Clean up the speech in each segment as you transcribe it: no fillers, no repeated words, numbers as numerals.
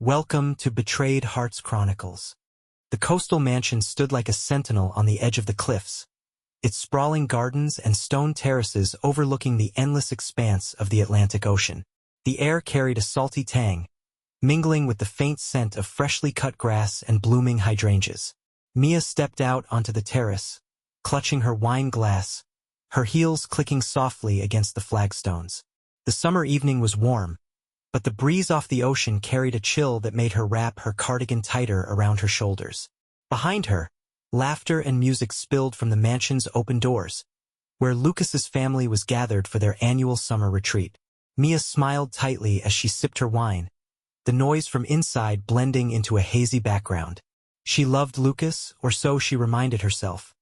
Welcome to Betrayed Hearts Chronicles. The coastal mansion stood like a sentinel on the edge of the cliffs, its sprawling gardens and stone terraces overlooking the endless expanse of the Atlantic Ocean. The air carried a salty tang, mingling with the faint scent of freshly cut grass and blooming hydrangeas. Mia stepped out onto the terrace, clutching her wine glass, her heels clicking softly against the flagstones. The summer evening was warm, but the breeze off the ocean carried a chill that made her wrap her cardigan tighter around her shoulders. Behind her, laughter and music spilled from the mansion's open doors, where Lucas's family was gathered for their annual summer retreat. Mia smiled tightly as she sipped her wine, the noise from inside blending into a hazy background. She loved Lucas, or so she reminded herself.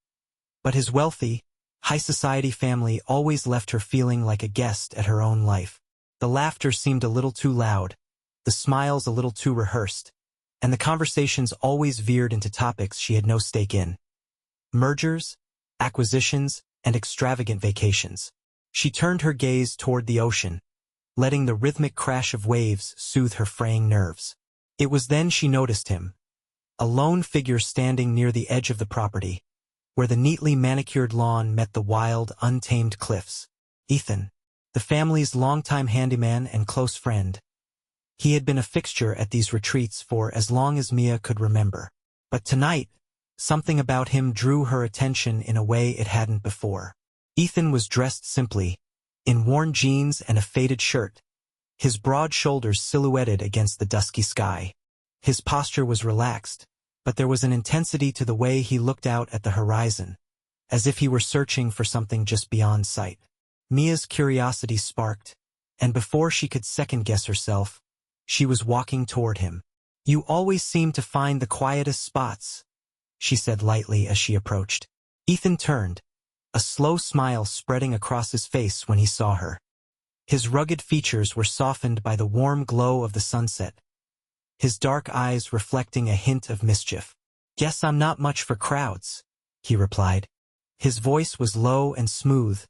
But his wealthy, high-society family always left her feeling like a guest at her own life. The laughter seemed a little too loud, the smiles a little too rehearsed, and the conversations always veered into topics she had no stake in. Mergers, acquisitions, and extravagant vacations. She turned her gaze toward the ocean, letting the rhythmic crash of waves soothe her fraying nerves. It was then she noticed him, a lone figure standing near the edge of the property, where the neatly manicured lawn met the wild, untamed cliffs. Ethan, the family's longtime handyman and close friend. He had been a fixture at these retreats for as long as Mia could remember. But tonight, something about him drew her attention in a way it hadn't before. Ethan was dressed simply, in worn jeans and a faded shirt, his broad shoulders silhouetted against the dusky sky. His posture was relaxed, but there was an intensity to the way he looked out at the horizon, as if he were searching for something just beyond sight. Mia's curiosity sparked, and before she could second-guess herself, she was walking toward him. "You always seem to find the quietest spots," she said lightly as she approached. Ethan turned, a slow smile spreading across his face when he saw her. His rugged features were softened by the warm glow of the sunset, his dark eyes reflecting a hint of mischief. "Guess I'm not much for crowds," he replied. His voice was low and smooth,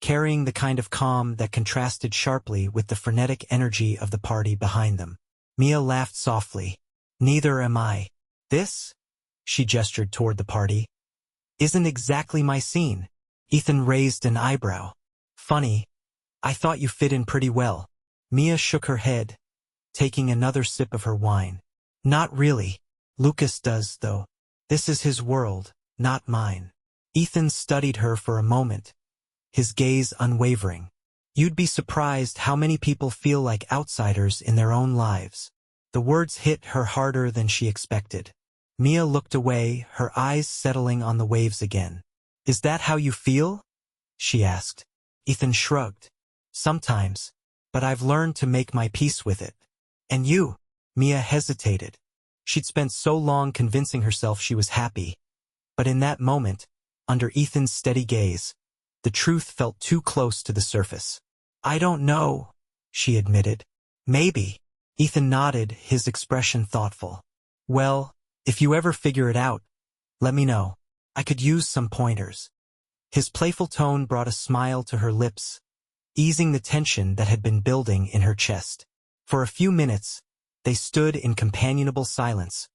carrying the kind of calm that contrasted sharply with the frenetic energy of the party behind them. Mia laughed softly. "Neither am I. This," she gestured toward the party, "isn't exactly my scene." Ethan raised an eyebrow. "Funny. I thought you fit in pretty well." Mia shook her head, taking another sip of her wine. "Not really. Lucas does, though. This is his world, not mine." Ethan studied her for a moment, his gaze unwavering. "You'd be surprised how many people feel like outsiders in their own lives." The words hit her harder than she expected. Mia looked away, her eyes settling on the waves again. "Is that how you feel?" she asked. Ethan shrugged. "Sometimes, but I've learned to make my peace with it." "And you?" Mia hesitated. She'd spent so long convincing herself she was happy, but in that moment, under Ethan's steady gaze, the truth felt too close to the surface. "I don't know," she admitted. "Maybe." Ethan nodded, his expression thoughtful. "Well, if you ever figure it out, let me know. I could use some pointers." His playful tone brought a smile to her lips, easing the tension that had been building in her chest. For a few minutes, they stood in companionable silence,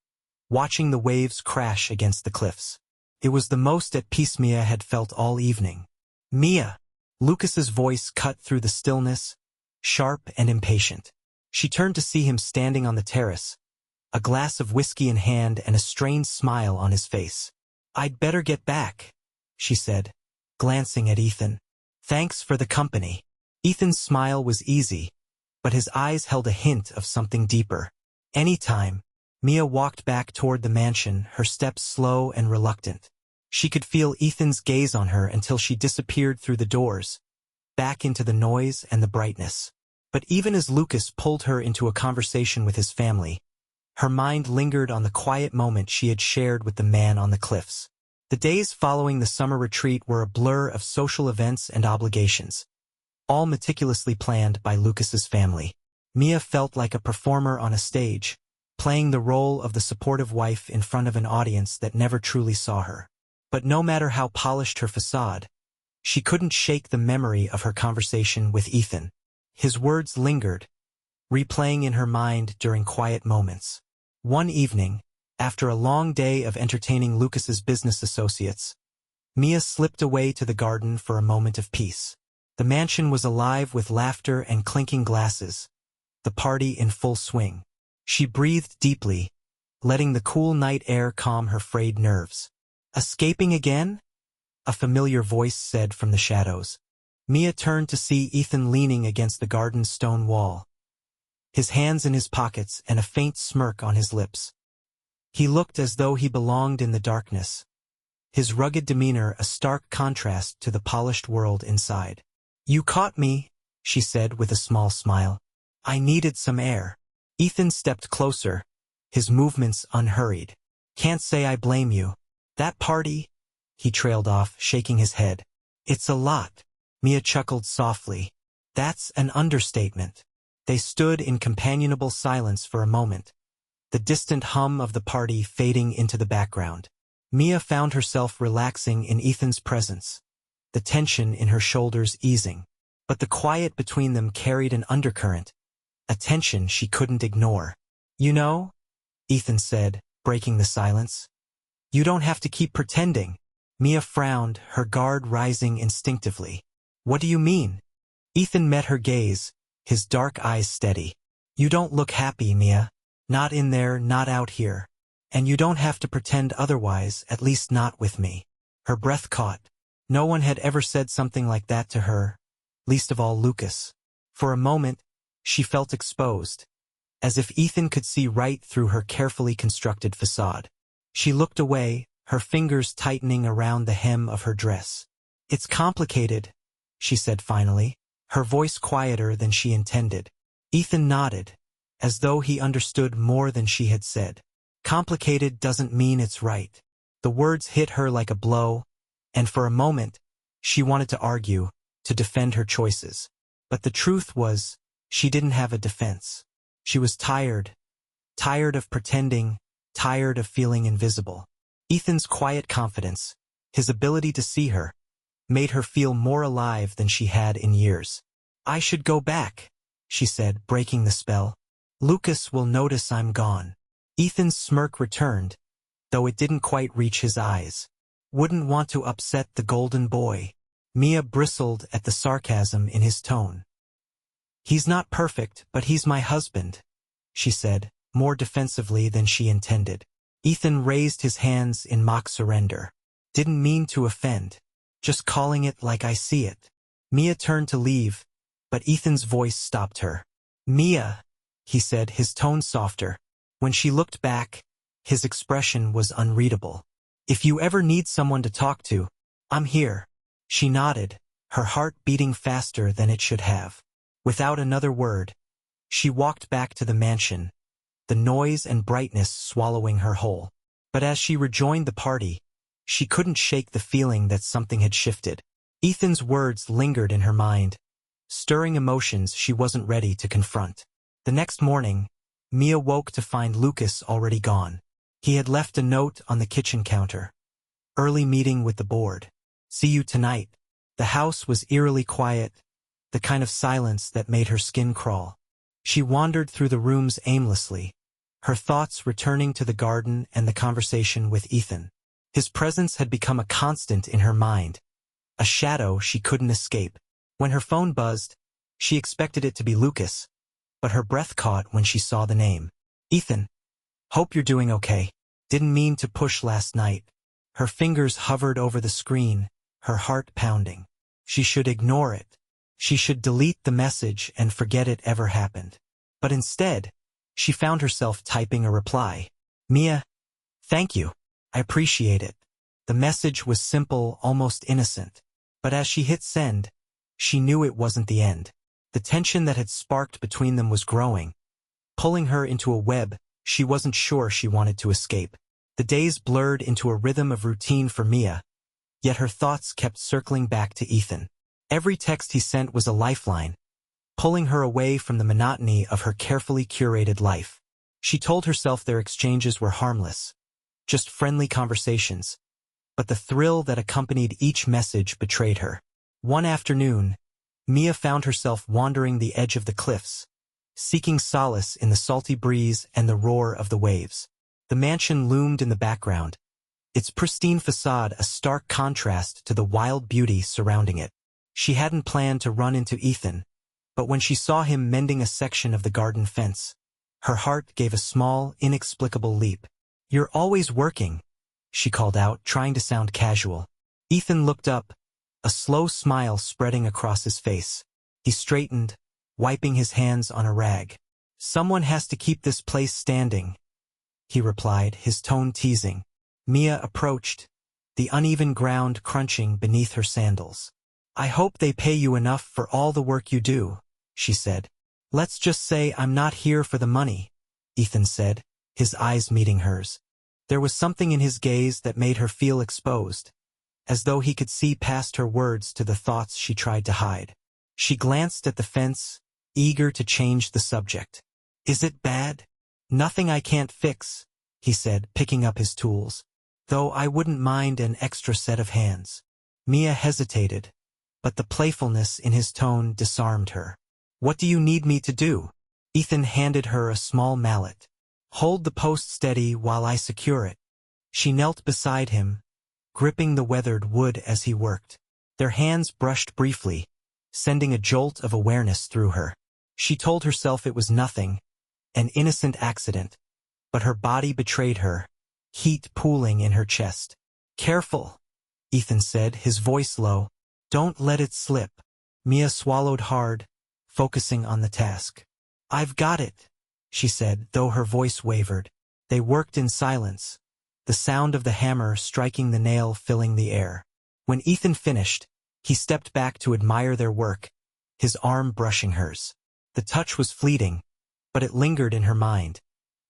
watching the waves crash against the cliffs. It was the most at peace Mia had felt all evening. "Mia!" Lucas's voice cut through the stillness, sharp and impatient. She turned to see him standing on the terrace, a glass of whiskey in hand and a strained smile on his face. "I'd better get back," she said, glancing at Ethan. "Thanks for the company." Ethan's smile was easy, but his eyes held a hint of something deeper. "Anytime." Mia walked back toward the mansion, her steps slow and reluctant. She could feel Ethan's gaze on her until she disappeared through the doors, back into the noise and the brightness. But even as Lucas pulled her into a conversation with his family, her mind lingered on the quiet moment she had shared with the man on the cliffs. The days following the summer retreat were a blur of social events and obligations, all meticulously planned by Lucas's family. Mia felt like a performer on a stage, playing the role of the supportive wife in front of an audience that never truly saw her. But no matter how polished her facade, she couldn't shake the memory of her conversation with Ethan. His words lingered, replaying in her mind during quiet moments. One evening, after a long day of entertaining Lucas's business associates, Mia slipped away to the garden for a moment of peace. The mansion was alive with laughter and clinking glasses, the party in full swing. She breathed deeply, letting the cool night air calm her frayed nerves. "Escaping again?" a familiar voice said from the shadows. Mia turned to see Ethan leaning against the garden's stone wall, his hands in his pockets and a faint smirk on his lips. He looked as though he belonged in the darkness, his rugged demeanor a stark contrast to the polished world inside. "You caught me," she said with a small smile. "I needed some air." Ethan stepped closer, his movements unhurried. "Can't say I blame you. That party," he trailed off, shaking his head. "It's a lot." Mia chuckled softly. "That's an understatement." They stood in companionable silence for a moment, the distant hum of the party fading into the background. Mia found herself relaxing in Ethan's presence, the tension in her shoulders easing. But the quiet between them carried an undercurrent, a tension she couldn't ignore. "You know," Ethan said, breaking the silence, "you don't have to keep pretending." Mia frowned, her guard rising instinctively. "What do you mean?" Ethan met her gaze, his dark eyes steady. "You don't look happy, Mia. Not in there, not out here. And you don't have to pretend otherwise, at least not with me." Her breath caught. No one had ever said something like that to her, least of all Lucas. For a moment, she felt exposed, as if Ethan could see right through her carefully constructed facade. She looked away, her fingers tightening around the hem of her dress. "It's complicated," she said finally, her voice quieter than she intended. Ethan nodded, as though he understood more than she had said. "Complicated doesn't mean it's right." The words hit her like a blow, and for a moment, she wanted to argue, to defend her choices. But the truth was, she didn't have a defense. She was tired of pretending, tired of feeling invisible. Ethan's quiet confidence, his ability to see her, made her feel more alive than she had in years. "I should go back," she said, breaking the spell. "Lucas will notice I'm gone." Ethan's smirk returned, though it didn't quite reach his eyes. "Wouldn't want to upset the golden boy." Mia bristled at the sarcasm in his tone. "He's not perfect, but he's my husband," she said, more defensively than she intended. Ethan raised his hands in mock surrender. "Didn't mean to offend. Just calling it like I see it." Mia turned to leave, but Ethan's voice stopped her. "Mia," he said, his tone softer. When she looked back, his expression was unreadable. "If you ever need someone to talk to, I'm here." She nodded, her heart beating faster than it should have. Without another word, she walked back to the mansion, the noise and brightness swallowing her whole. But as she rejoined the party, she couldn't shake the feeling that something had shifted. Ethan's words lingered in her mind, stirring emotions she wasn't ready to confront. The next morning, Mia woke to find Lucas already gone. He had left a note on the kitchen counter. "Early meeting with the board. See you tonight." The house was eerily quiet, the kind of silence that made her skin crawl. She wandered through the rooms aimlessly, her thoughts returning to the garden and the conversation with Ethan. His presence had become a constant in her mind, a shadow she couldn't escape. When her phone buzzed, she expected it to be Lucas, but her breath caught when she saw the name. "Ethan, hope you're doing okay. Didn't mean to push last night." Her fingers hovered over the screen, her heart pounding. She should ignore it. She should delete the message and forget it ever happened. But instead, she found herself typing a reply. "Mia, thank you. I appreciate it." The message was simple, almost innocent. But as she hit send, she knew it wasn't the end. The tension that had sparked between them was growing, pulling her into a web she wasn't sure she wanted to escape. The days blurred into a rhythm of routine for Mia, yet her thoughts kept circling back to Ethan. Every text he sent was a lifeline, pulling her away from the monotony of her carefully curated life. She told herself their exchanges were harmless, just friendly conversations, but the thrill that accompanied each message betrayed her. One afternoon, Mia found herself wandering the edge of the cliffs, seeking solace in the salty breeze and the roar of the waves. The mansion loomed in the background, its pristine facade a stark contrast to the wild beauty surrounding it. She hadn't planned to run into Ethan, but when she saw him mending a section of the garden fence, her heart gave a small, inexplicable leap. "You're always working," she called out, trying to sound casual. Ethan looked up, a slow smile spreading across his face. He straightened, wiping his hands on a rag. "Someone has to keep this place standing," he replied, his tone teasing. Mia approached, the uneven ground crunching beneath her sandals. "I hope they pay you enough for all the work you do," she said. "Let's just say I'm not here for the money," Ethan said, his eyes meeting hers. There was something in his gaze that made her feel exposed, as though he could see past her words to the thoughts she tried to hide. She glanced at the fence, eager to change the subject. "Is it bad?" "Nothing I can't fix," he said, picking up his tools. "Though I wouldn't mind an extra set of hands." Mia hesitated, but the playfulness in his tone disarmed her. "What do you need me to do?" Ethan handed her a small mallet. "Hold the post steady while I secure it." She knelt beside him, gripping the weathered wood as he worked. Their hands brushed briefly, sending a jolt of awareness through her. She told herself it was nothing, an innocent accident, but her body betrayed her, heat pooling in her chest. "Careful," Ethan said, his voice low. "Don't let it slip." Mia swallowed hard, focusing on the task. "I've got it," she said, though her voice wavered. They worked in silence, the sound of the hammer striking the nail filling the air. When Ethan finished, he stepped back to admire their work, his arm brushing hers. The touch was fleeting, but it lingered in her mind,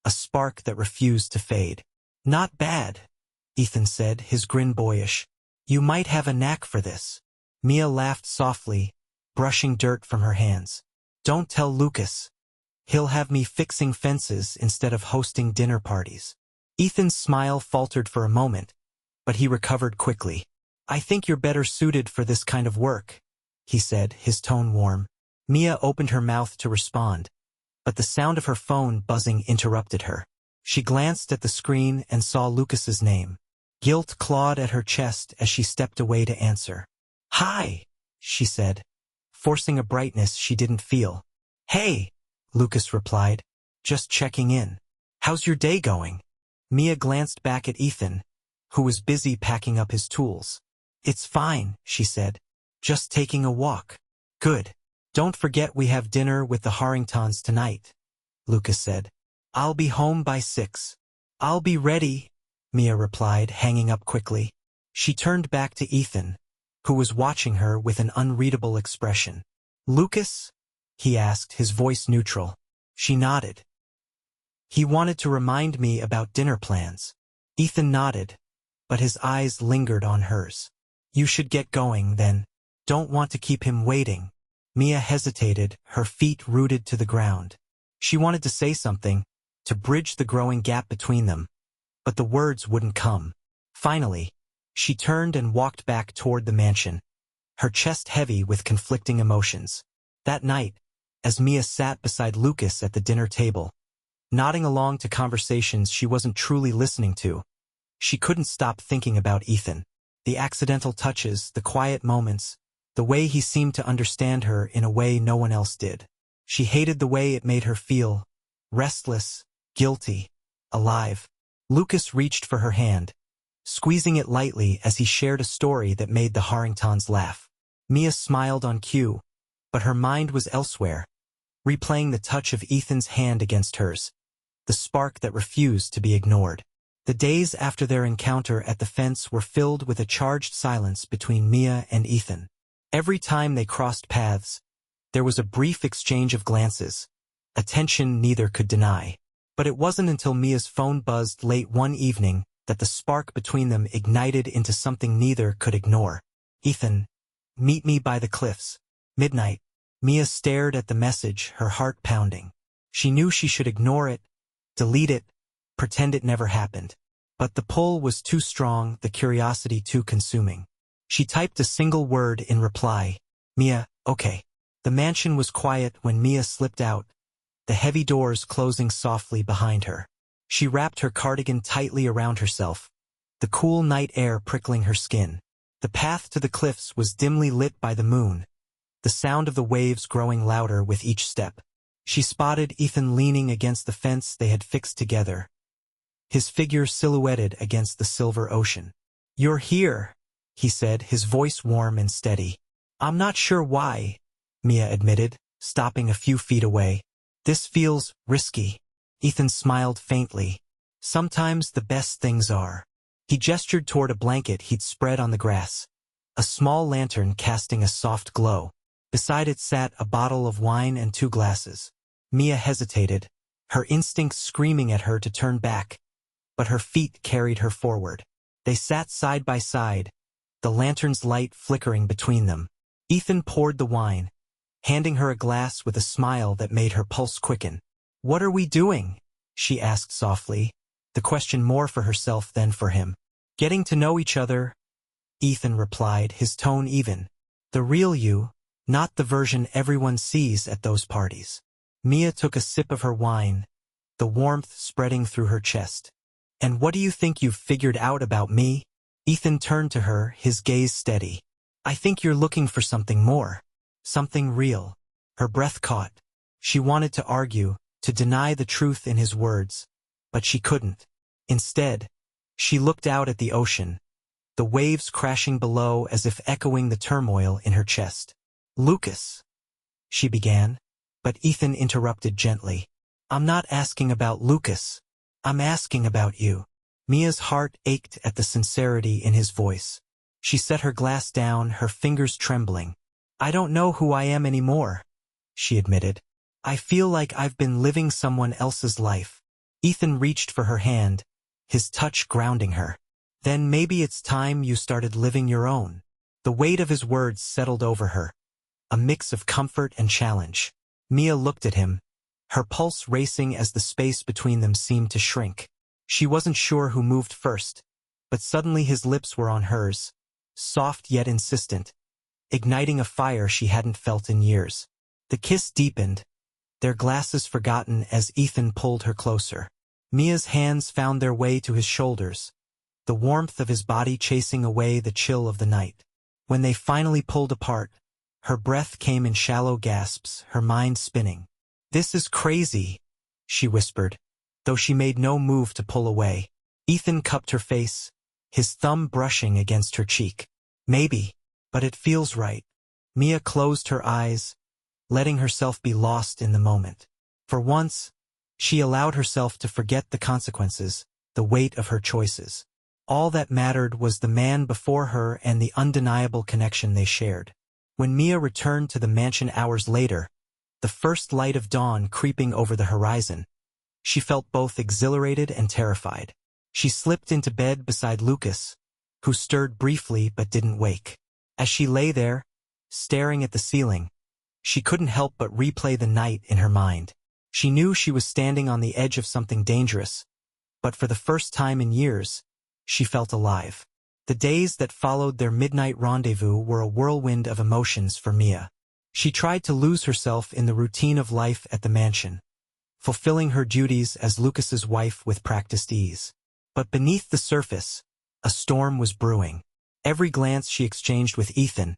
a spark that refused to fade. "Not bad," Ethan said, his grin boyish. "You might have a knack for this." Mia laughed softly, brushing dirt from her hands. "Don't tell Lucas. He'll have me fixing fences instead of hosting dinner parties." Ethan's smile faltered for a moment, but he recovered quickly. "I think you're better suited for this kind of work," he said, his tone warm. Mia opened her mouth to respond, but the sound of her phone buzzing interrupted her. She glanced at the screen and saw Lucas's name. Guilt clawed at her chest as she stepped away to answer. "Hi," she said, forcing a brightness she didn't feel. "Hey," Lucas replied, "just checking in. How's your day going?" Mia glanced back at Ethan, who was busy packing up his tools. "It's fine," she said. "Just taking a walk." "Good. Don't forget we have dinner with the Harringtons tonight," Lucas said. "I'll be home by 6. "I'll be ready," Mia replied, hanging up quickly. She turned back to Ethan, who was watching her with an unreadable expression. "Lucas?" he asked, his voice neutral. She nodded. "He wanted to remind me about dinner plans." Ethan nodded, but his eyes lingered on hers. "You should get going, then. Don't want to keep him waiting." Mia hesitated, her feet rooted to the ground. She wanted to say something, to bridge the growing gap between them, but the words wouldn't come. Finally, she turned and walked back toward the mansion, her chest heavy with conflicting emotions. That night, as Mia sat beside Lucas at the dinner table, nodding along to conversations she wasn't truly listening to, she couldn't stop thinking about Ethan. The accidental touches, the quiet moments, the way he seemed to understand her in a way no one else did. She hated the way it made her feel, restless, guilty, alive. Lucas reached for her hand, squeezing it lightly as he shared a story that made the Harringtons laugh. Mia smiled on cue, but her mind was elsewhere, replaying the touch of Ethan's hand against hers, the spark that refused to be ignored. The days after their encounter at the fence were filled with a charged silence between Mia and Ethan. Every time they crossed paths, there was a brief exchange of glances, a tension neither could deny. But it wasn't until Mia's phone buzzed late one evening that the spark between them ignited into something neither could ignore. "Ethan, meet me by the cliffs. Midnight." Mia stared at the message, her heart pounding. She knew she should ignore it, delete it, pretend it never happened. But the pull was too strong, the curiosity too consuming. She typed a single word in reply. "Mia, okay." The mansion was quiet when Mia slipped out, the heavy doors closing softly behind her. She wrapped her cardigan tightly around herself, the cool night air prickling her skin. The path to the cliffs was dimly lit by the moon, the sound of the waves growing louder with each step. She spotted Ethan leaning against the fence they had fixed together, his figure silhouetted against the silver ocean. "You're here," he said, his voice warm and steady. "I'm not sure why," Mia admitted, stopping a few feet away. "This feels risky." Ethan smiled faintly. "Sometimes the best things are." He gestured toward a blanket he'd spread on the grass, a small lantern casting a soft glow. Beside it sat a bottle of wine and 2 glasses. Mia hesitated, her instincts screaming at her to turn back, but her feet carried her forward. They sat side by side, the lantern's light flickering between them. Ethan poured the wine, handing her a glass with a smile that made her pulse quicken. "What are we doing?" she asked softly, the question more for herself than for him. "Getting to know each other," Ethan replied, his tone even. "The real you, not the version everyone sees at those parties." Mia took a sip of her wine, the warmth spreading through her chest. "And what do you think you've figured out about me?" Ethan turned to her, his gaze steady. "I think you're looking for something more. Something real." Her breath caught. She wanted to argue, to deny the truth in his words, but she couldn't. Instead, she looked out at the ocean, the waves crashing below as if echoing the turmoil in her chest. "Lucas," she began, but Ethan interrupted gently. "I'm not asking about Lucas. I'm asking about you." Mia's heart ached at the sincerity in his voice. She set her glass down, her fingers trembling. "I don't know who I am anymore," she admitted. "I feel like I've been living someone else's life." Ethan reached for her hand, his touch grounding her. "Then maybe it's time you started living your own." The weight of his words settled over her, a mix of comfort and challenge. Mia looked at him, her pulse racing as the space between them seemed to shrink. She wasn't sure who moved first, but suddenly his lips were on hers, soft yet insistent, igniting a fire she hadn't felt in years. The kiss deepened, their glasses forgotten as Ethan pulled her closer. Mia's hands found their way to his shoulders, the warmth of his body chasing away the chill of the night. When they finally pulled apart, her breath came in shallow gasps, her mind spinning. "This is crazy," she whispered, though she made no move to pull away. Ethan cupped her face, his thumb brushing against her cheek. "Maybe, but it feels right." Mia closed her eyes, letting herself be lost in the moment. For once, she allowed herself to forget the consequences, the weight of her choices. All that mattered was the man before her and the undeniable connection they shared. When Mia returned to the mansion hours later, the first light of dawn creeping over the horizon, she felt both exhilarated and terrified. She slipped into bed beside Lucas, who stirred briefly but didn't wake. As she lay there, staring at the ceiling, she couldn't help but replay the night in her mind. She knew she was standing on the edge of something dangerous, but for the first time in years, she felt alive. The days that followed their midnight rendezvous were a whirlwind of emotions for Mia. She tried to lose herself in the routine of life at the mansion, fulfilling her duties as Lucas's wife with practiced ease. But beneath the surface, a storm was brewing. Every glance she exchanged with Ethan,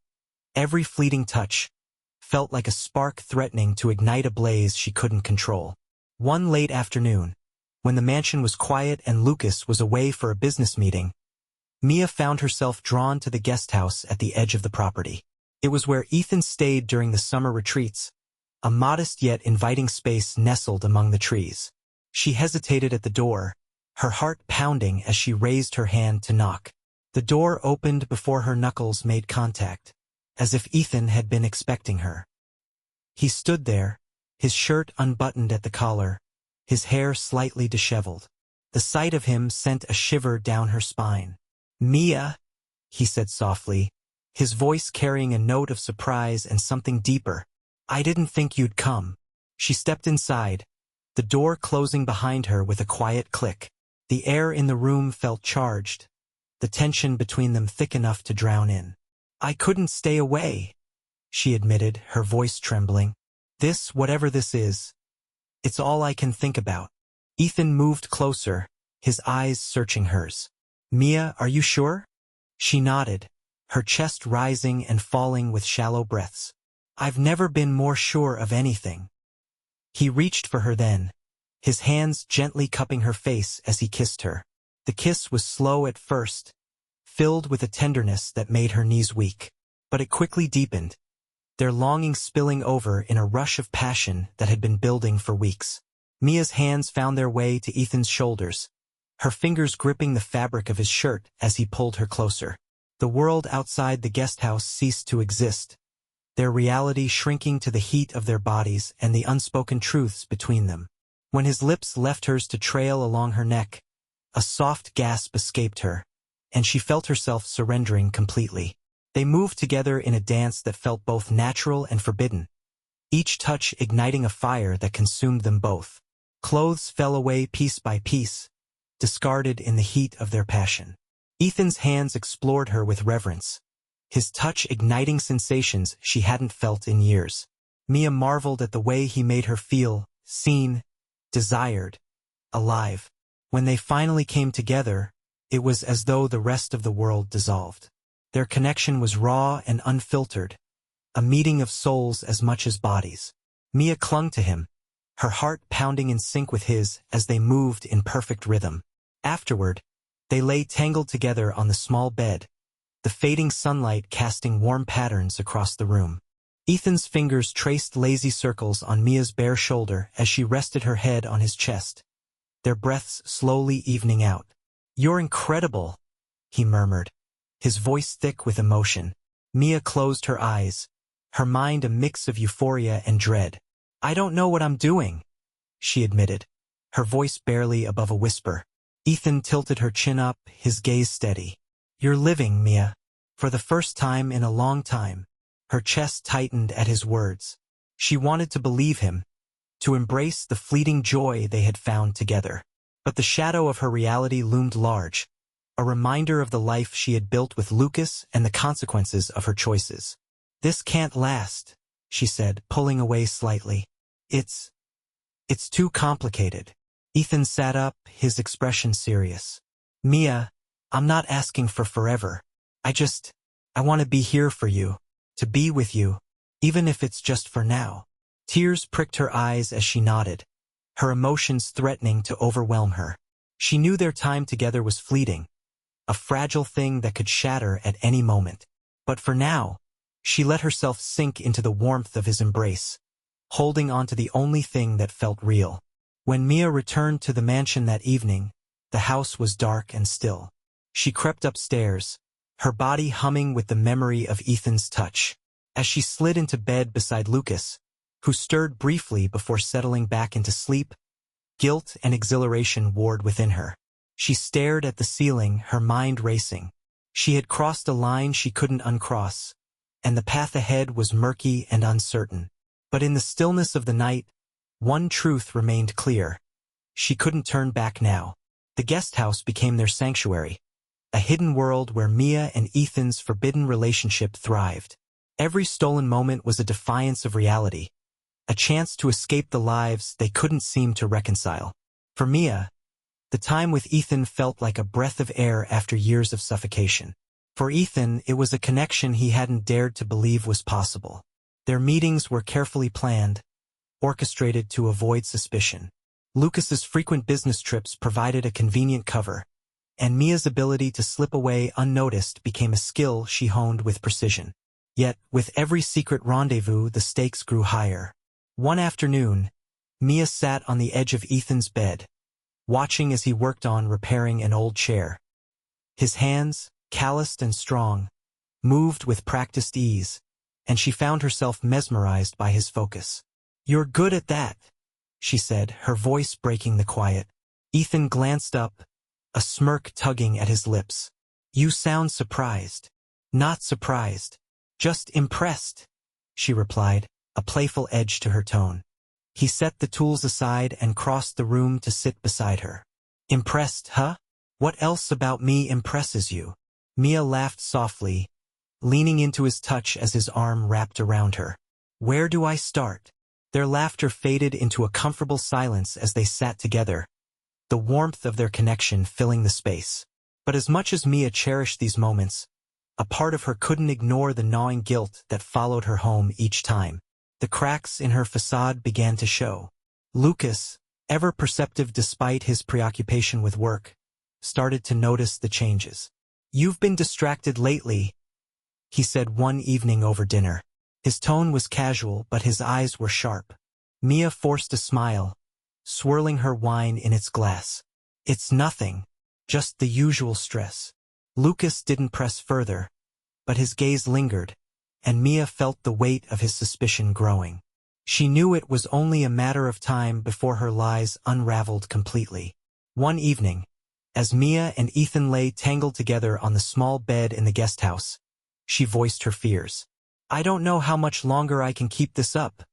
every fleeting touch, felt like a spark threatening to ignite a blaze she couldn't control. One late afternoon, when the mansion was quiet and Lucas was away for a business meeting, Mia found herself drawn to the guest house at the edge of the property. It was where Ethan stayed during the summer retreats, a modest yet inviting space nestled among the trees. She hesitated at the door, her heart pounding as she raised her hand to knock. The door opened before her knuckles made contact, as if Ethan had been expecting her. He stood there, his shirt unbuttoned at the collar, his hair slightly disheveled. The sight of him sent a shiver down her spine. "Mia," he said softly, his voice carrying a note of surprise and something deeper. "I didn't think you'd come." She stepped inside, the door closing behind her with a quiet click. The air in the room felt charged, the tension between them thick enough to drown in. "I couldn't stay away," she admitted, her voice trembling. "This, whatever this is, It's all I can think about. Ethan moved closer, his eyes searching hers. Mia, are you sure? She nodded, her chest rising and falling with shallow breaths. I've never been more sure of anything. He reached for her then, his hands gently cupping her face as he kissed her. The kiss was slow at first, filled with a tenderness that made her knees weak. But it quickly deepened, their longing spilling over in a rush of passion that had been building for weeks. Mia's hands found their way to Ethan's shoulders, her fingers gripping the fabric of his shirt as he pulled her closer. The world outside the guest house ceased to exist, their reality shrinking to the heat of their bodies and the unspoken truths between them. When his lips left hers to trail along her neck, a soft gasp escaped her, and she felt herself surrendering completely. They moved together in a dance that felt both natural and forbidden, each touch igniting a fire that consumed them both. Clothes fell away piece by piece, discarded in the heat of their passion. Ethan's hands explored her with reverence, his touch igniting sensations she hadn't felt in years. Mia marveled at the way he made her feel seen, desired, alive. When they finally came together, it was as though the rest of the world dissolved. Their connection was raw and unfiltered, a meeting of souls as much as bodies. Mia clung to him, her heart pounding in sync with his as they moved in perfect rhythm. Afterward, they lay tangled together on the small bed, the fading sunlight casting warm patterns across the room. Ethan's fingers traced lazy circles on Mia's bare shoulder as she rested her head on his chest, their breaths slowly evening out. "You're incredible," he murmured, his voice thick with emotion. Mia closed her eyes, her mind a mix of euphoria and dread. "I don't know what I'm doing," she admitted, her voice barely above a whisper. Ethan tilted her chin up, his gaze steady. "You're living, Mia." For the first time in a long time, her chest tightened at his words. She wanted to believe him, to embrace the fleeting joy they had found together. But the shadow of her reality loomed large, a reminder of the life she had built with Lucas and the consequences of her choices. "This can't last," she said, pulling away slightly. It's too complicated." Ethan sat up, his expression serious. "Mia, I'm not asking for forever. I want to be here for you, to be with you, even if it's just for now." Tears pricked her eyes as she nodded, her emotions threatening to overwhelm her. She knew their time together was fleeting, a fragile thing that could shatter at any moment. But for now, she let herself sink into the warmth of his embrace, holding on to the only thing that felt real. When Mia returned to the mansion that evening, the house was dark and still. She crept upstairs, her body humming with the memory of Ethan's touch. As she slid into bed beside Lucas, who stirred briefly before settling back into sleep, guilt and exhilaration warred within her. She stared at the ceiling, her mind racing. She had crossed a line she couldn't uncross, and the path ahead was murky and uncertain. But in the stillness of the night, one truth remained clear. She couldn't turn back now. The guest house became their sanctuary, a hidden world where Mia and Ethan's forbidden relationship thrived. Every stolen moment was a defiance of reality, a chance to escape the lives they couldn't seem to reconcile. For Mia, the time with Ethan felt like a breath of air after years of suffocation. For Ethan, it was a connection he hadn't dared to believe was possible. Their meetings were carefully planned, orchestrated to avoid suspicion. Lucas's frequent business trips provided a convenient cover, and Mia's ability to slip away unnoticed became a skill she honed with precision. Yet, with every secret rendezvous, the stakes grew higher. One afternoon, Mia sat on the edge of Ethan's bed, watching as he worked on repairing an old chair. His hands, calloused and strong, moved with practiced ease, and she found herself mesmerized by his focus. "You're good at that," she said, her voice breaking the quiet. Ethan glanced up, a smirk tugging at his lips. "You sound surprised." "Not surprised. Just impressed," she replied, a playful edge to her tone. He set the tools aside and crossed the room to sit beside her. "Impressed, huh? What else about me impresses you?" Mia laughed softly, leaning into his touch as his arm wrapped around her. "Where do I start? Their laughter faded into a comfortable silence as they sat together, the warmth of their connection filling the space. But as much as Mia cherished these moments, a part of her couldn't ignore the gnawing guilt that followed her home each time. The cracks in her facade began to show. Lucas, ever perceptive despite his preoccupation with work, started to notice the changes. "You've been distracted lately," he said one evening over dinner. His tone was casual, but his eyes were sharp. Mia forced a smile, swirling her wine in its glass. "It's nothing, just the usual stress." Lucas didn't press further, but his gaze lingered, and Mia felt the weight of his suspicion growing. She knew it was only a matter of time before her lies unraveled completely. One evening, as Mia and Ethan lay tangled together on the small bed in the guest house, she voiced her fears. "I don't know how much longer I can keep this up,"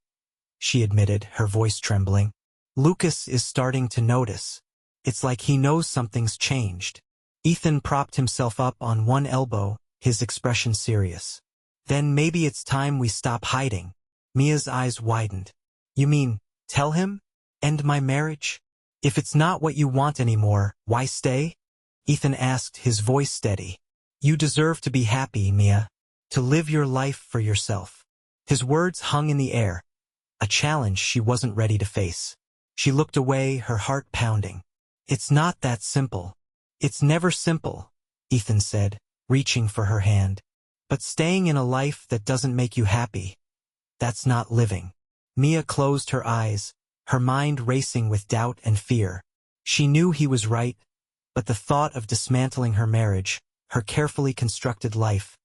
she admitted, her voice trembling. Lucas is starting to notice. It's like he knows something's changed. Ethan propped himself up on one elbow, his expression serious. "Then maybe it's time we stop hiding." Mia's eyes widened. "You mean, tell him? End my marriage? If it's not what you want anymore, why stay?" Ethan asked, his voice steady. "You deserve to be happy, Mia. To live your life for yourself." His words hung in the air, a challenge she wasn't ready to face. She looked away, her heart pounding. "It's not that simple." "It's never simple," Ethan said, reaching for her hand. "But staying in a life that doesn't make you happy, that's not living." Mia closed her eyes, her mind racing with doubt and fear. She knew he was right, but the thought of dismantling her marriage, her carefully constructed life,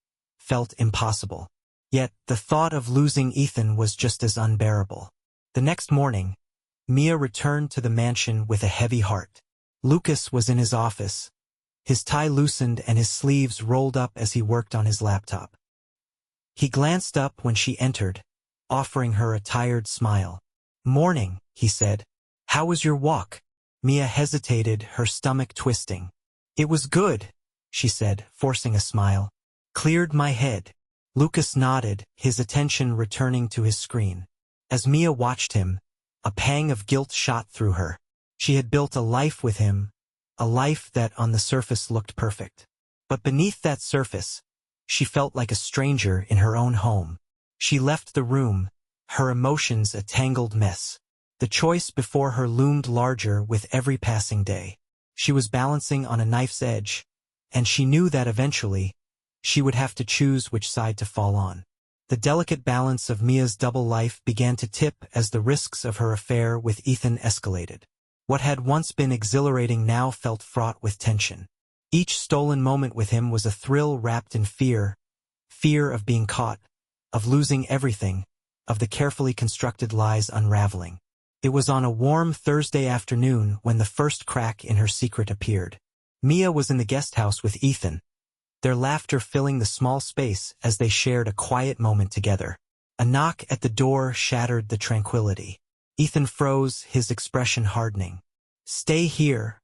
felt impossible. Yet, the thought of losing Ethan was just as unbearable. The next morning, Mia returned to the mansion with a heavy heart. Lucas was in his office, his tie loosened and his sleeves rolled up as he worked on his laptop. He glanced up when she entered, offering her a tired smile. "Morning," he said. "How was your walk?" Mia hesitated, her stomach twisting. "It was good," she said, forcing a smile. "Cleared my head." Lucas nodded, his attention returning to his screen. As Mia watched him, a pang of guilt shot through her. She had built a life with him, a life that on the surface looked perfect. But beneath that surface, she felt like a stranger in her own home. She left the room, her emotions a tangled mess. The choice before her loomed larger with every passing day. She was balancing on a knife's edge, and she knew that eventually, she would have to choose which side to fall on. The delicate balance of Mia's double life began to tip as the risks of her affair with Ethan escalated. What had once been exhilarating now felt fraught with tension. Each stolen moment with him was a thrill wrapped in fear of being caught, of losing everything, of the carefully constructed lies unraveling. It was on a warm Thursday afternoon when the first crack in her secret appeared. Mia was in the guest house with Ethan, their laughter filling the small space as they shared a quiet moment together. A knock at the door shattered the tranquility. Ethan froze, his expression hardening. "Stay here,"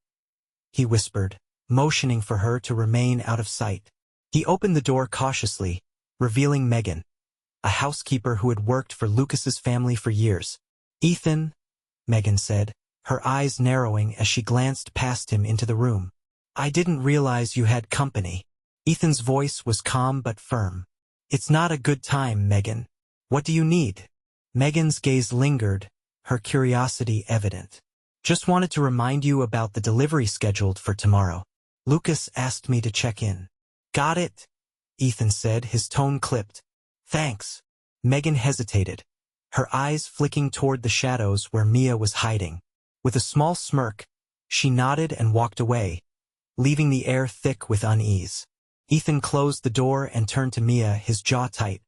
he whispered, motioning for her to remain out of sight. He opened the door cautiously, revealing Megan, a housekeeper who had worked for Lucas's family for years. "Ethan," Megan said, her eyes narrowing as she glanced past him into the room. "I didn't realize you had company." Ethan's voice was calm but firm. "It's not a good time, Megan. What do you need?" Megan's gaze lingered, her curiosity evident. "Just wanted to remind you about the delivery scheduled for tomorrow. Lucas asked me to check in." "Got it," Ethan said, his tone clipped. "Thanks." Megan hesitated, her eyes flicking toward the shadows where Mia was hiding. With a small smirk, she nodded and walked away, leaving the air thick with unease. Ethan closed the door and turned to Mia, his jaw tight.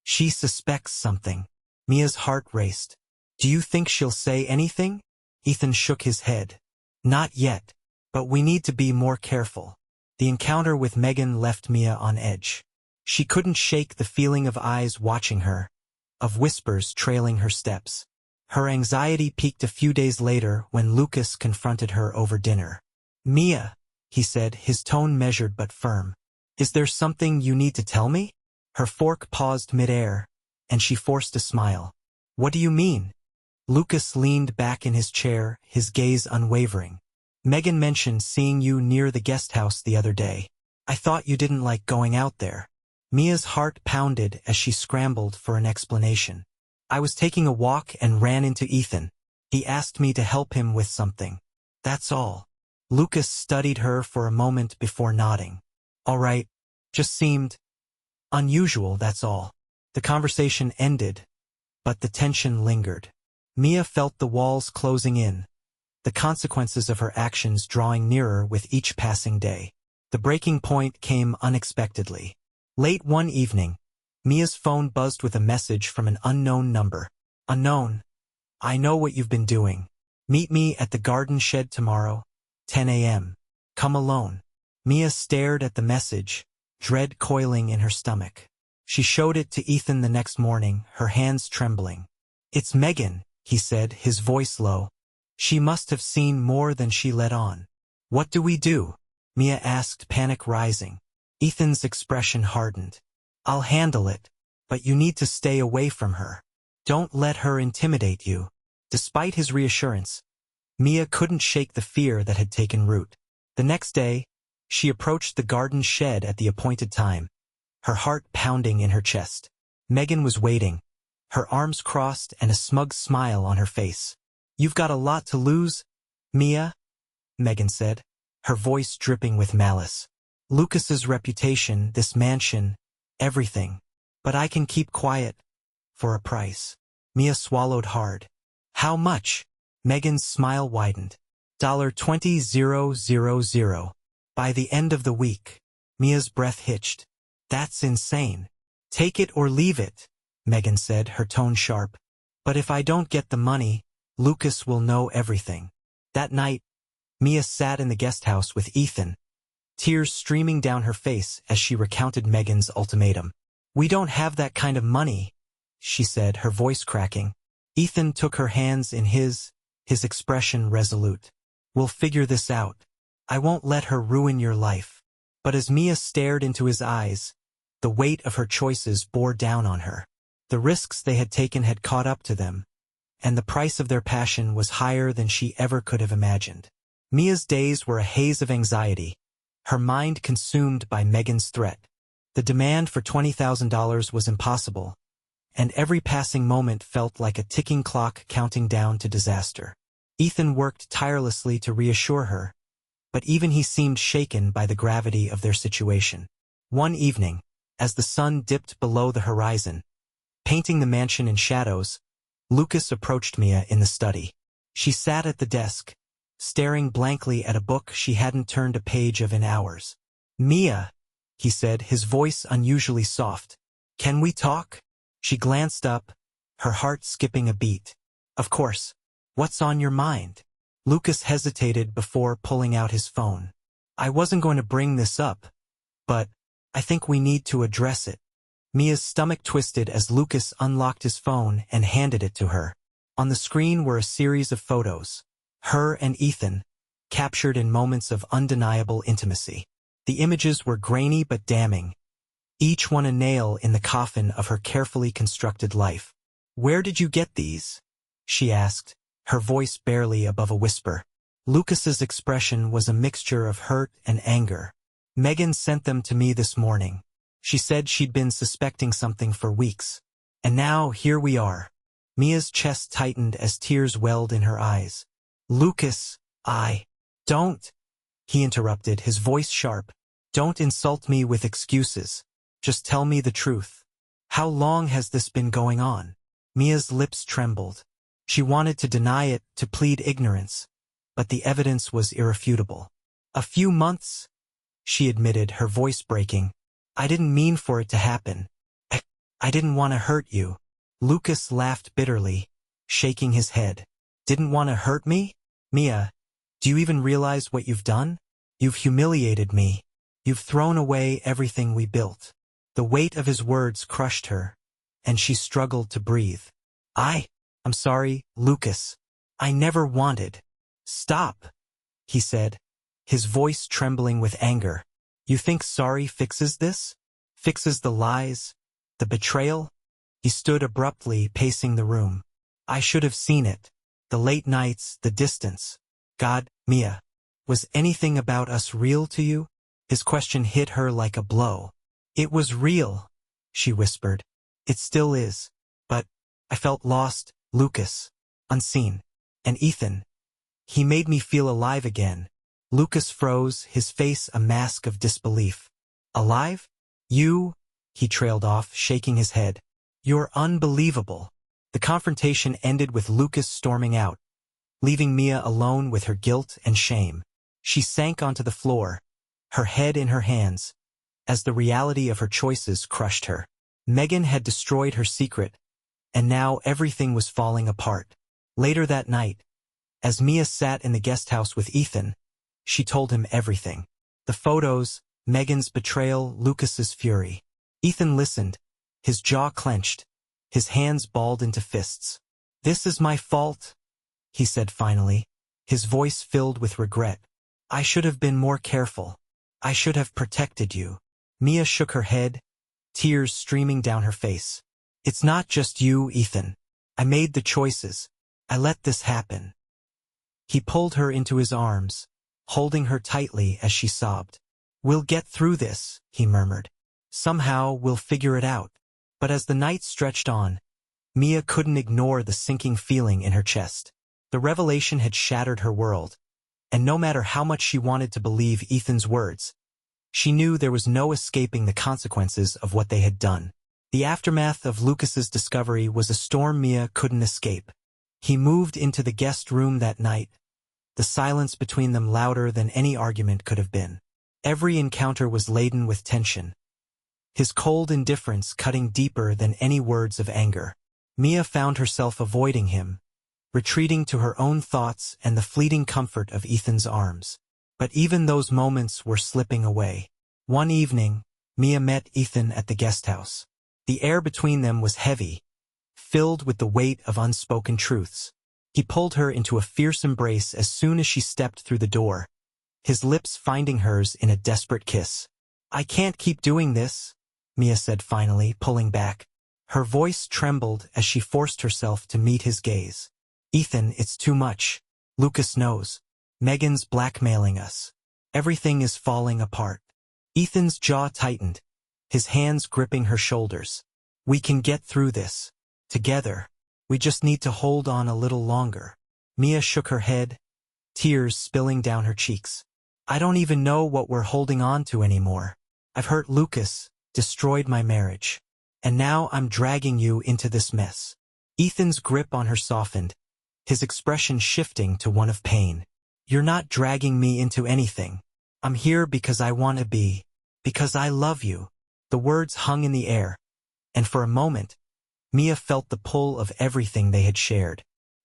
"She suspects something." Mia's heart raced. "Do you think she'll say anything?" Ethan shook his head. "Not yet, but we need to be more careful." The encounter with Megan left Mia on edge. She couldn't shake the feeling of eyes watching her, of whispers trailing her steps. Her anxiety peaked a few days later when Lucas confronted her over dinner. "Mia," he said, his tone measured but firm. "Is there something you need to tell me?" Her fork paused midair, and she forced a smile. "What do you mean?" Lucas leaned back in his chair, his gaze unwavering. Megan mentioned seeing you near the guest house the other day. I thought you didn't like going out there. Mia's heart pounded as she scrambled for an explanation. I was taking a walk and ran into Ethan. He asked me to help him with something. That's all. Lucas studied her for a moment before nodding. All right, just seemed unusual, that's all. The conversation ended, but the tension lingered. Mia felt the walls closing in, the consequences of her actions drawing nearer with each passing day. The breaking point came unexpectedly. Late one evening, Mia's phone buzzed with a message from an unknown number. Unknown. I know what you've been doing. Meet me at the garden shed tomorrow, 10 a.m. Come alone. Mia stared at the message, dread coiling in her stomach. She showed it to Ethan the next morning, her hands trembling. It's Megan, he said, his voice low. She must have seen more than she let on. What do we do? Mia asked, panic rising. Ethan's expression hardened. I'll handle it, but you need to stay away from her. Don't let her intimidate you. Despite his reassurance, Mia couldn't shake the fear that had taken root. The next day, she approached the garden shed at the appointed time, her heart pounding in her chest. Megan was waiting, her arms crossed and a smug smile on her face. You've got a lot to lose, Mia, Megan said, her voice dripping with malice. Lucas's reputation, this mansion, everything. But I can keep quiet, for a price. Mia swallowed hard. How much? Megan's smile widened. $20,000. By the end of the week. Mia's breath hitched. That's insane. Take it or leave it, Megan said, her tone sharp. But if I don't get the money, Lucas will know everything. That night, Mia sat in the guest house with Ethan, tears streaming down her face as she recounted Megan's ultimatum. We don't have that kind of money, she said, her voice cracking. Ethan took her hands in his expression resolute. We'll figure this out. I won't let her ruin your life. But as Mia stared into his eyes, the weight of her choices bore down on her. The risks they had taken had caught up to them, and the price of their passion was higher than she ever could have imagined. Mia's days were a haze of anxiety, her mind consumed by Megan's threat. The demand for $20,000 was impossible, and every passing moment felt like a ticking clock counting down to disaster. Ethan worked tirelessly to reassure her, but even he seemed shaken by the gravity of their situation. One evening, as the sun dipped below the horizon, painting the mansion in shadows, Lucas approached Mia in the study. She sat at the desk, staring blankly at a book she hadn't turned a page of in hours. Mia, he said, his voice unusually soft. Can we talk? She glanced up, her heart skipping a beat. Of course. What's on your mind? Lucas hesitated before pulling out his phone. I wasn't going to bring this up, but I think we need to address it. Mia's stomach twisted as Lucas unlocked his phone and handed it to her. On the screen were a series of photos, her and Ethan, captured in moments of undeniable intimacy. The images were grainy but damning, each one a nail in the coffin of her carefully constructed life. Where did you get these? She asked, her voice barely above a whisper. Lucas's expression was a mixture of hurt and anger. Megan sent them to me this morning. She said she'd been suspecting something for weeks. And now here we are. Mia's chest tightened as tears welled in her eyes. Lucas, don't, he interrupted, his voice sharp. Don't insult me with excuses. Just tell me the truth. How long has this been going on? Mia's lips trembled. She wanted to deny it, to plead ignorance, but the evidence was irrefutable. A few months, she admitted, her voice breaking. I didn't mean for it to happen. I didn't want to hurt you. Lucas laughed bitterly, shaking his head. Didn't want to hurt me? Mia, do you even realize what you've done? You've humiliated me. You've thrown away everything we built. The weight of his words crushed her, and she struggled to breathe. I'm sorry, Lucas. I never wanted. Stop, he said, his voice trembling with anger. You think sorry fixes this? Fixes the lies? The betrayal? He stood abruptly, pacing the room. I should have seen it. The late nights, the distance. God, Mia, was anything about us real to you? His question hit her like a blow. It was real, she whispered. It still is. But I felt lost, Lucas, unseen. And Ethan. He made me feel alive again. Lucas froze, his face a mask of disbelief. Alive? You? He trailed off, shaking his head. You're unbelievable. The confrontation ended with Lucas storming out, leaving Mia alone with her guilt and shame. She sank onto the floor, her head in her hands, as the reality of her choices crushed her. Megan had destroyed her secret, and now everything was falling apart. Later that night, as Mia sat in the guest house with Ethan, she told him everything. The photos, Megan's betrayal, Lucas's fury. Ethan listened, his jaw clenched, his hands balled into fists. This is my fault, he said finally, his voice filled with regret. I should have been more careful. I should have protected you. Mia shook her head, tears streaming down her face. It's not just you, Ethan. I made the choices. I let this happen. He pulled her into his arms, holding her tightly as she sobbed. We'll get through this, he murmured. Somehow we'll figure it out. But as the night stretched on, Mia couldn't ignore the sinking feeling in her chest. The revelation had shattered her world, and no matter how much she wanted to believe Ethan's words, she knew there was no escaping the consequences of what they had done. The aftermath of Lucas's discovery was a storm Mia couldn't escape. He moved into the guest room that night, the silence between them louder than any argument could have been. Every encounter was laden with tension, his cold indifference cutting deeper than any words of anger. Mia found herself avoiding him, retreating to her own thoughts and the fleeting comfort of Ethan's arms. But even those moments were slipping away. One evening, Mia met Ethan at the guest house. The air between them was heavy, filled with the weight of unspoken truths. He pulled her into a fierce embrace as soon as she stepped through the door, his lips finding hers in a desperate kiss. I can't keep doing this, Mia said finally, pulling back. Her voice trembled as she forced herself to meet his gaze. Ethan, it's too much. Lucas knows. Megan's blackmailing us. Everything is falling apart. Ethan's jaw tightened, his hands gripping her shoulders. We can get through this. Together. We just need to hold on a little longer. Mia shook her head, tears spilling down her cheeks. I don't even know what we're holding on to anymore. I've hurt Lucas, destroyed my marriage. And now I'm dragging you into this mess. Ethan's grip on her softened, his expression shifting to one of pain. You're not dragging me into anything. I'm here because I want to be, because I love you. The words hung in the air, and for a moment, Mia felt the pull of everything they had shared.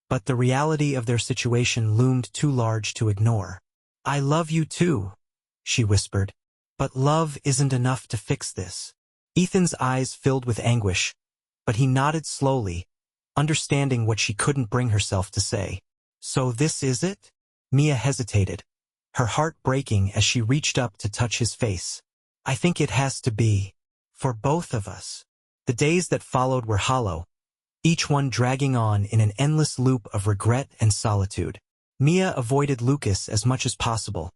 But the reality of their situation loomed too large to ignore. I love you too, she whispered. But love isn't enough to fix this. Ethan's eyes filled with anguish, but he nodded slowly, understanding what she couldn't bring herself to say. So this is it? Mia hesitated, her heart breaking as she reached up to touch his face. I think it has to be. For both of us. The days that followed were hollow, each one dragging on in an endless loop of regret and solitude. Mia avoided Lucas as much as possible,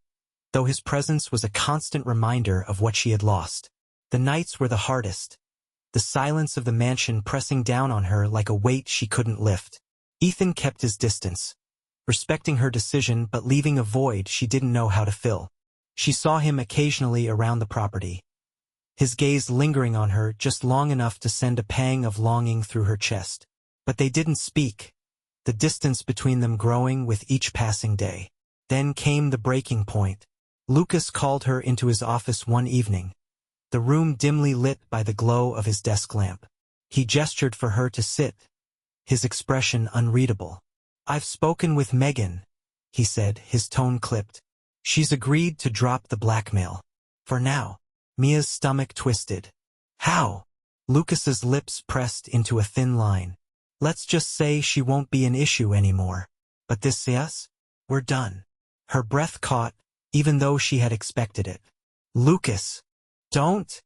though his presence was a constant reminder of what she had lost. The nights were the hardest, the silence of the mansion pressing down on her like a weight she couldn't lift. Ethan kept his distance, respecting her decision but leaving a void she didn't know how to fill. She saw him occasionally around the property, his gaze lingering on her just long enough to send a pang of longing through her chest. But they didn't speak, the distance between them growing with each passing day. Then came the breaking point. Lucas called her into his office one evening, the room dimly lit by the glow of his desk lamp. He gestured for her to sit, his expression unreadable. I've spoken with Megan, he said, his tone clipped. She's agreed to drop the blackmail. For now. Mia's stomach twisted. How? Lucas's lips pressed into a thin line. Let's just say she won't be an issue anymore. But this, yes? We're done. Her breath caught, even though she had expected it. Lucas! Don't!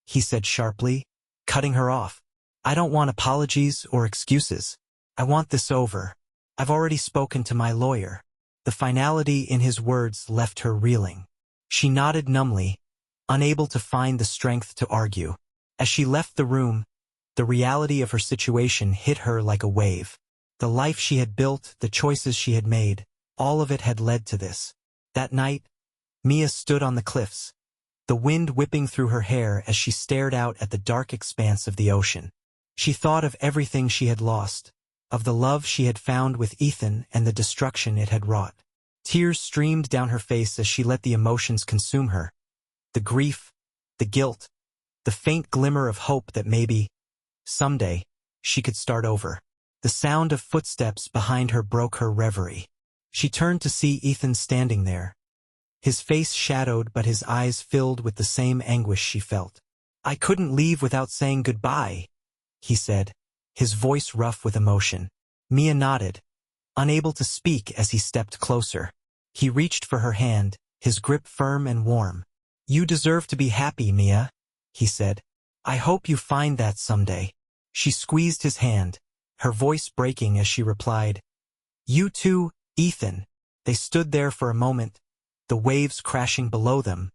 He said sharply, cutting her off. I don't want apologies or excuses. I want this over. I've already spoken to my lawyer. The finality in his words left her reeling. She nodded numbly, unable to find the strength to argue. As she left the room, the reality of her situation hit her like a wave. The life she had built, the choices she had made, all of it had led to this. That night, Mia stood on the cliffs, the wind whipping through her hair as she stared out at the dark expanse of the ocean. She thought of everything she had lost, of the love she had found with Ethan and the destruction it had wrought. Tears streamed down her face as she let the emotions consume her. The grief, the guilt, the faint glimmer of hope that maybe, someday, she could start over. The sound of footsteps behind her broke her reverie. She turned to see Ethan standing there, his face shadowed but his eyes filled with the same anguish she felt. "I couldn't leave without saying goodbye," he said, his voice rough with emotion. Mia nodded, unable to speak as he stepped closer. He reached for her hand, his grip firm and warm. "You deserve to be happy, Mia," he said. "I hope you find that someday." She squeezed his hand, her voice breaking as she replied, "You too, Ethan." They stood there for a moment, the waves crashing below them,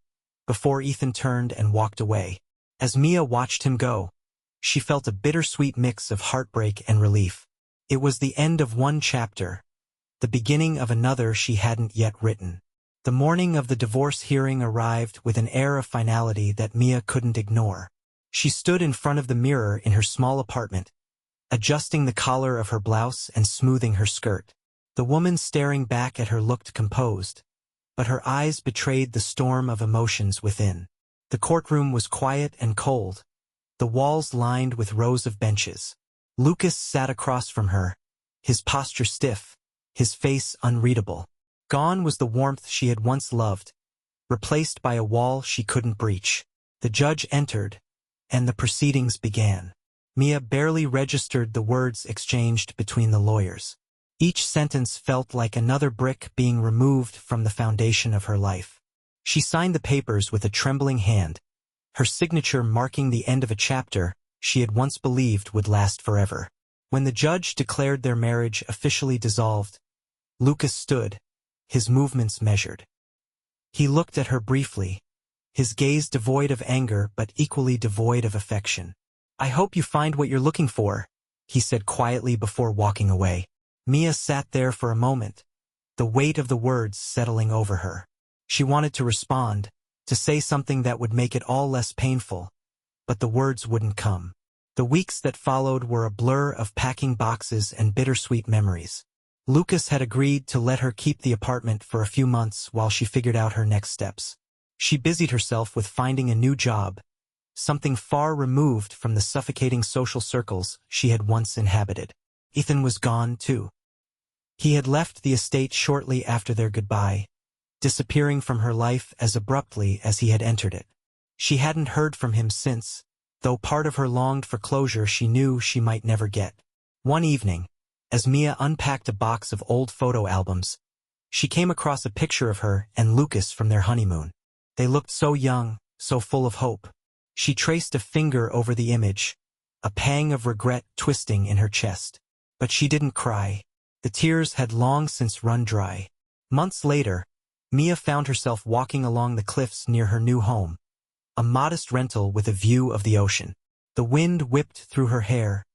before Ethan turned and walked away. As Mia watched him go, she felt a bittersweet mix of heartbreak and relief. It was the end of one chapter, the beginning of another she hadn't yet written. The morning of the divorce hearing arrived with an air of finality that Mia couldn't ignore. She stood in front of the mirror in her small apartment, adjusting the collar of her blouse and smoothing her skirt. The woman staring back at her looked composed, but her eyes betrayed the storm of emotions within. The courtroom was quiet and cold, the walls lined with rows of benches. Lucas sat across from her, his posture stiff, his face unreadable. Gone was the warmth she had once loved, replaced by a wall she couldn't breach. The judge entered, and the proceedings began. Mia barely registered the words exchanged between the lawyers. Each sentence felt like another brick being removed from the foundation of her life. She signed the papers with a trembling hand, her signature marking the end of a chapter she had once believed would last forever. When the judge declared their marriage officially dissolved, Lucas stood, his movements measured. He looked at her briefly, his gaze devoid of anger but equally devoid of affection. "I hope you find what you're looking for," he said quietly before walking away. Mia sat there for a moment, the weight of the words settling over her. She wanted to respond, to say something that would make it all less painful, but the words wouldn't come. The weeks that followed were a blur of packing boxes and bittersweet memories. Lucas had agreed to let her keep the apartment for a few months while she figured out her next steps. She busied herself with finding a new job, something far removed from the suffocating social circles she had once inhabited. Ethan was gone, too. He had left the estate shortly after their goodbye, disappearing from her life as abruptly as he had entered it. She hadn't heard from him since, though part of her longed for closure she knew she might never get. One evening, as Mia unpacked a box of old photo albums, she came across a picture of her and Lucas from their honeymoon. They looked so young, so full of hope. She traced a finger over the image, a pang of regret twisting in her chest. But she didn't cry. The tears had long since run dry. Months later, Mia found herself walking along the cliffs near her new home, a modest rental with a view of the ocean. The wind whipped through her hair,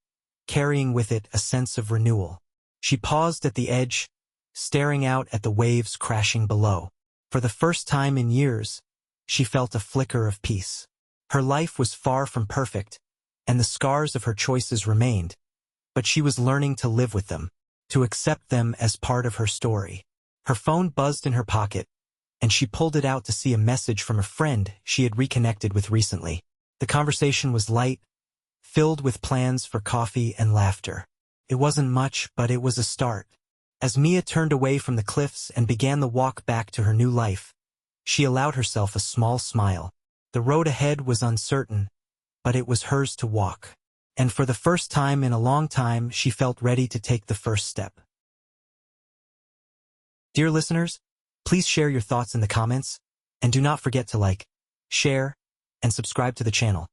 carrying with it a sense of renewal. She paused at the edge, staring out at the waves crashing below. For the first time in years, she felt a flicker of peace. Her life was far from perfect, and the scars of her choices remained, but she was learning to live with them, to accept them as part of her story. Her phone buzzed in her pocket, and she pulled it out to see a message from a friend she had reconnected with recently. The conversation was light, filled with plans for coffee and laughter. It wasn't much, but it was a start. As Mia turned away from the cliffs and began the walk back to her new life, she allowed herself a small smile. The road ahead was uncertain, but it was hers to walk. And for the first time in a long time, she felt ready to take the first step. Dear listeners, please share your thoughts in the comments, and do not forget to like, share, and subscribe to the channel.